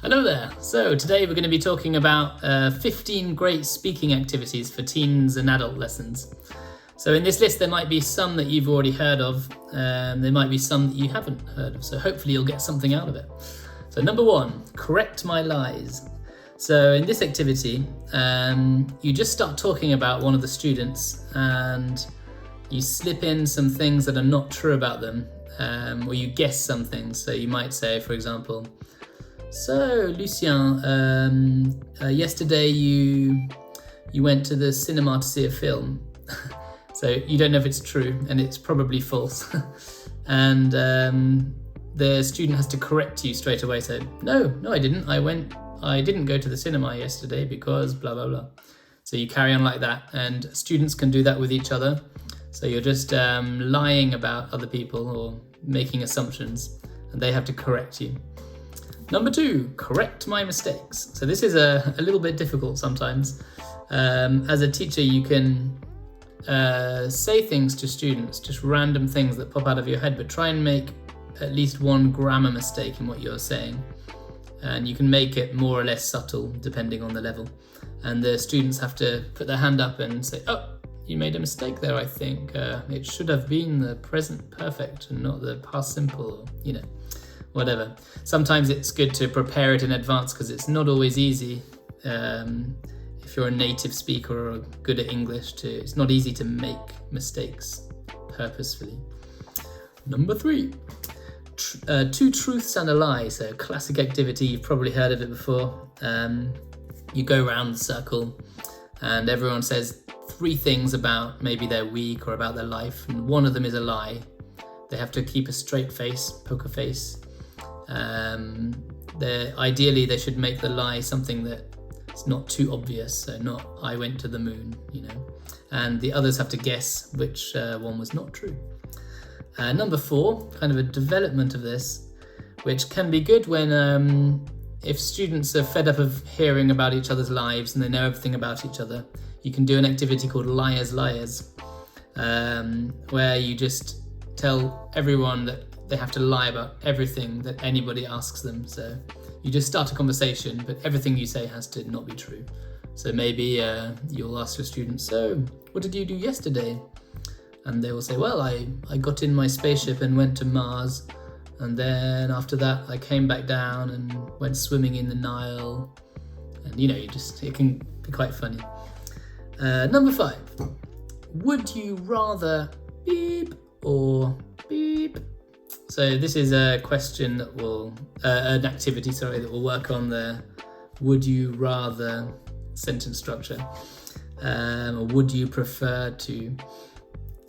Hello there. So today we're going to be talking about 15 great speaking activities for teens and adult lessons. So in this list there might be some that you've already heard of, there might be some that you haven't heard of, so hopefully you'll get something out of it. So number 1, correct my lies. So in this activity, you just start talking about one of the students and you slip in some things that are not true about them, or you guess some things. So you might say, for example, so Lucien, yesterday you went to the cinema to see a film. So you don't know if it's true, and it's probably false. And the student has to correct you straight away. So no, I didn't. I didn't go to the cinema yesterday because blah blah blah. So you carry on like that, and students can do that with each other. So you're just lying about other people or making assumptions, and they have to correct you. Number 2, correct my mistakes. So this is a little bit difficult sometimes. As a teacher, you can say things to students, just random things that pop out of your head, but try and make at least one grammar mistake in what you're saying. And you can make it more or less subtle depending on the level. And the students have to put their hand up and say, oh, you made a mistake there, I think. It should have been the present perfect and not the past simple, or, whatever. Sometimes it's good to prepare it in advance because it's not always easy. If you're a native speaker or good at English, it's not easy to make mistakes purposefully. Number 3, 2 truths and a lie. So classic activity, you've probably heard of it before. You go around the circle and everyone says 3 things about maybe their week or about their life, and one of them is a lie. They have to keep a straight face, poker face. Ideally they should make the lie something that it's not too obvious, so not I went to the moon, and the others have to guess which one was not true. Number 4, kind of a development of this, which can be good when if students are fed up of hearing about each other's lives and they know everything about each other, you can do an activity called Liars, where you just tell everyone that they have to lie about everything that anybody asks them. So you just start a conversation, but everything you say has to not be true. So maybe you'll ask your students, so what did you do yesterday? And they will say, well, I got in my spaceship and went to Mars. And then after that, I came back down and went swimming in the Nile. And it can be quite funny. Number 5, would you rather beep or beep? So this is a question that will, an activity, that will work on the would you rather sentence structure, or would you prefer to?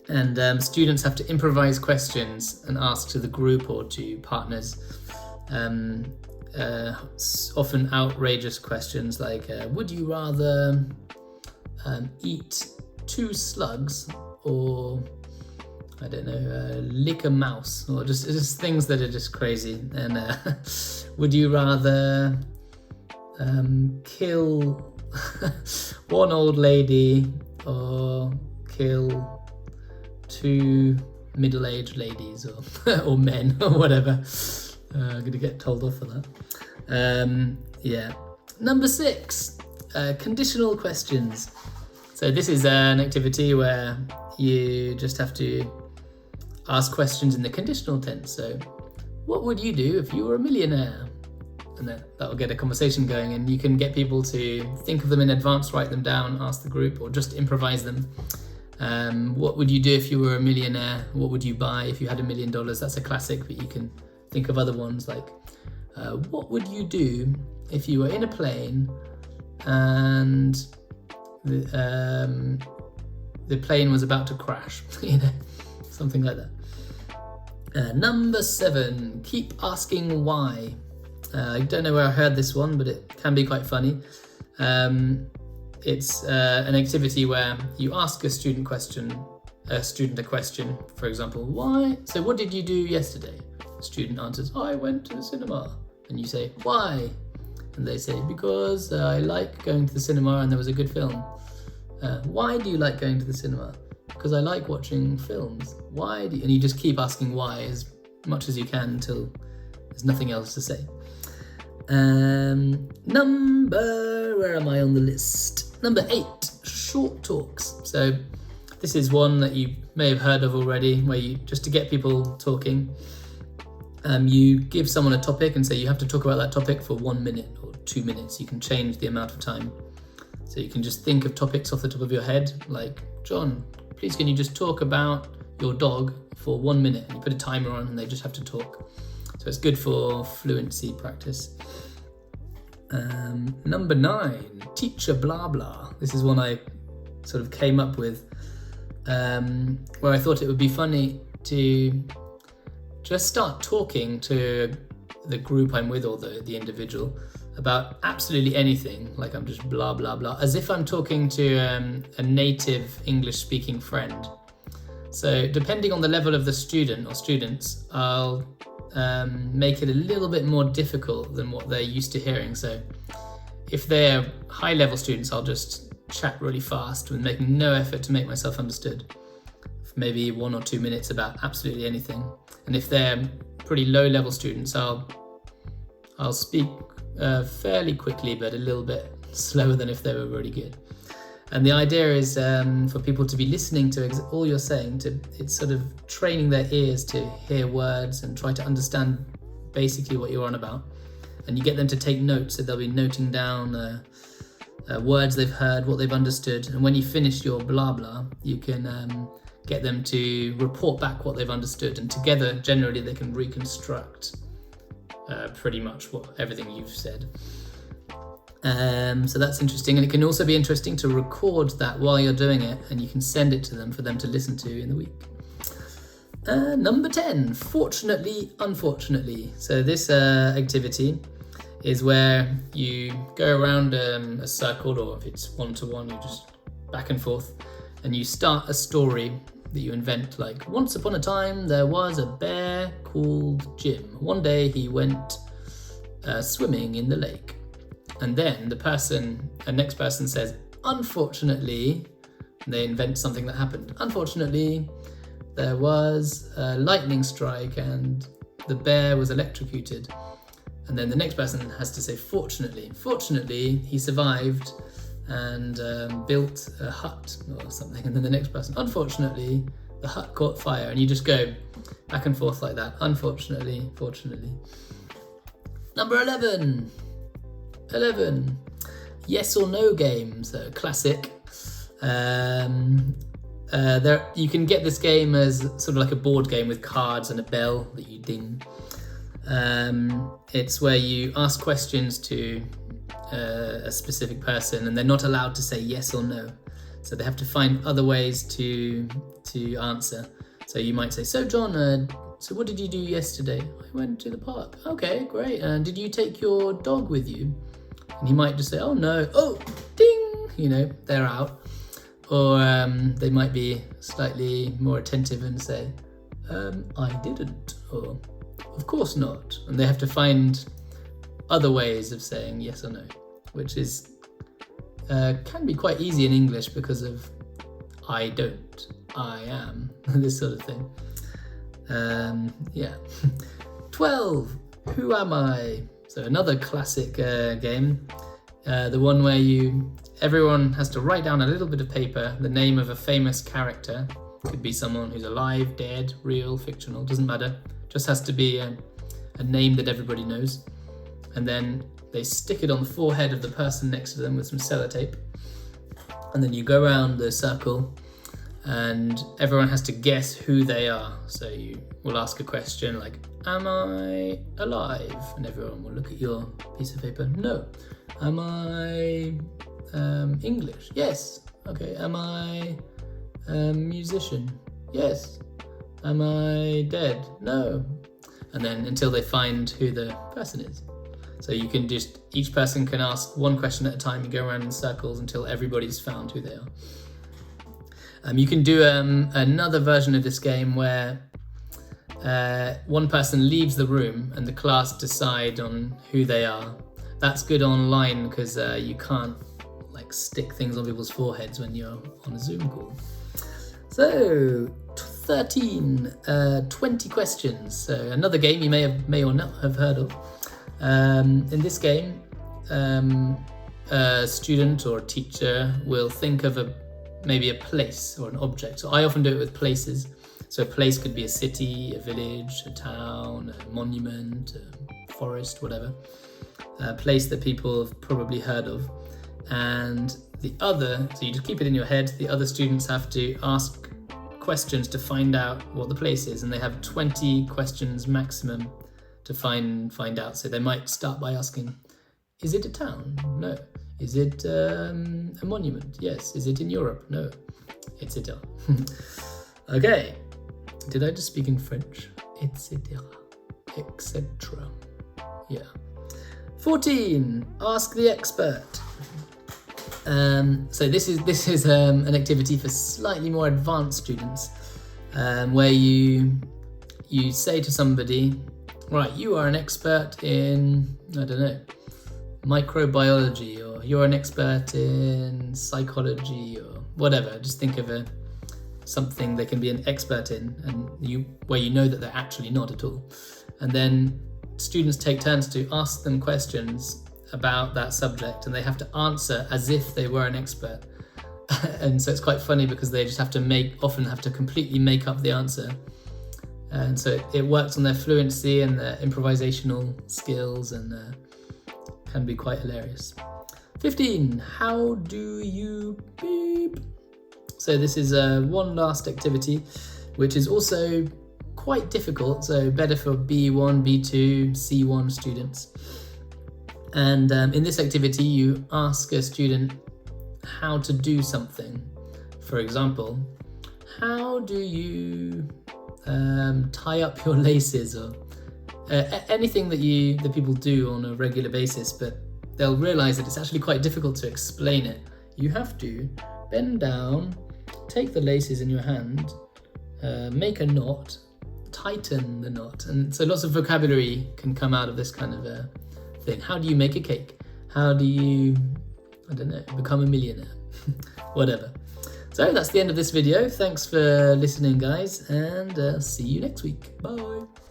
And students have to improvise questions and ask to the group or to partners. Often outrageous questions like, would you rather eat 2 slugs or I don't know, lick a mouse, or just things that are just crazy. And would you rather kill one old lady or kill 2 middle-aged ladies or men or whatever? I'm going to get told off for that. Number 6, conditional questions. So this is an activity where you just have to ask questions in the conditional tense. So what would you do if you were a millionaire? And that will get a conversation going, and you can get people to think of them in advance, write them down, ask the group, or just improvise them. What would you do if you were a millionaire? What would you buy if you had $1 million? That's a classic, but you can think of other ones like, what would you do if you were in a plane and the plane was about to crash? Something like that. Number 7, keep asking why. I don't know where I heard this one, but it can be quite funny. It's an activity where you ask a student a question, for example, why? So what did you do yesterday? The student answers, I went to the cinema. And you say, why? And they say, because I like going to the cinema and there was a good film. Why do you like going to the cinema? Because I like watching films. Why do you? And you just keep asking why as much as you can until there's nothing else to say. Where am I on the list? Number 8, short talks. So this is one that you may have heard of already, where you, just to get people talking, you give someone a topic and say you have to talk about that topic for 1 minute or 2 minutes. You can change the amount of time. So you can just think of topics off the top of your head, like, John, please can you just talk about your dog for 1 minute? And you put a timer on and they just have to talk. So it's good for fluency practice. Number 9, teacher blah blah. This is one I sort of came up with, where I thought it would be funny to just start talking to the group I'm with or the individual about absolutely anything, like I'm just blah blah blah, as if I'm talking to a native English speaking friend. So depending on the level of the student or students, I'll make it a little bit more difficult than what they're used to hearing. So if they're high level students, I'll just chat really fast with making no effort to make myself understood, maybe 1 or 2 minutes about absolutely anything. And if they're pretty low level students, I'll speak fairly quickly, but a little bit slower than if they were really good. And the idea is for people to be listening to all you're saying. It's sort of training their ears to hear words and try to understand basically what you're on about. And you get them to take notes, so they'll be noting down words they've heard, what they've understood. And when you finish your blah blah, you can get them to report back what they've understood. And together, generally, they can reconstruct pretty much everything you've said. So that's interesting, and it can also be interesting to record that while you're doing it, and you can send it to them for them to listen to in the week. Number 10, fortunately, unfortunately. So this activity is where you go around a circle, or if it's one-to-one, you just back and forth, and you start a story that you invent, like, once upon a time there was a bear called Jim. One day he went swimming in the lake. And then the next person says, unfortunately, and they invent something that happened. Unfortunately, there was a lightning strike and the bear was electrocuted. And then the next person has to say, fortunately, he survived and built a hut or something. And then the next person, unfortunately, the hut caught fire. And you just go back and forth like that. Unfortunately, fortunately. Number 11, yes or no games, so classic. You can get this game as sort of like a board game with cards and a bell that you ding. It's where you ask questions to a specific person, and they're not allowed to say yes or no. So they have to find other ways to answer. So you might say, so John, so what did you do yesterday? I went to the park. Okay, great. Did you take your dog with you? And he might just say, oh no, oh, ding, they're out. Or they might be slightly more attentive and say, I didn't, or of course not. And they have to find other ways of saying yes or no, which is can be quite easy in English because of I don't, I am, this sort of thing. 12, who am I? So another classic game, the one where everyone has to write down a little bit of paper, the name of a famous character. Could be someone who's alive, dead, real, fictional, doesn't matter. Just has to be a name that everybody knows. And then they stick it on the forehead of the person next to them with some sellotape. And then you go around the circle and everyone has to guess who they are. So you will ask a question like, am I alive? And everyone will look at your piece of paper. No. Am I English? Yes. Okay. Am I a musician? Yes. Am I dead? No. And then until they find who the person is. So you can each person can ask one question at a time. You go around in circles until everybody's found who they are. You can do another version of this game where one person leaves the room and the class decide on who they are. That's good online because you can't stick things on people's foreheads when you're on a Zoom call. So 13, 20 questions. So another game you may or not have heard of. In this game, a student or a teacher will think of maybe a place or an object. So I often do it with places. So a place could be a city, a village, a town, a monument, a forest, whatever. A place that people have probably heard of. And so you just keep it in your head. The other students have to ask questions to find out what the place is, and they have 20 questions maximum to find out. So they might start by asking, is it a town? No. Is it a monument? Yes. Is it in Europe? No. Etc. Okay. Did I just speak in French? Etc. Etc. Yeah. 14. Ask the expert. So this is an activity for slightly more advanced students, where you say to somebody, right, you are an expert in, I don't know, microbiology, or you're an expert in psychology, or whatever. Just think of something they can be an expert in, and where you know that they're actually not at all. And then students take turns to ask them questions about that subject, and they have to answer as if they were an expert. And so it's quite funny because they just often have to completely make up the answer. And so it works on their fluency and their improvisational skills, and can be quite hilarious. 15. How do you beep? So this is one last activity, which is also quite difficult. So better for B1, B2, C1 students. And in this activity, you ask a student how to do something. For example, how do you tie up your laces, or anything that people do on a regular basis, but they'll realize that it's actually quite difficult to explain it. You have to bend down, take the laces in your hand, make a knot, tighten the knot. And so lots of vocabulary can come out of this kind of thing. How do you make a cake? How do you, I don't know, become a millionaire? Whatever. So that's the end of this video. Thanks for listening, guys, and see you next week. Bye.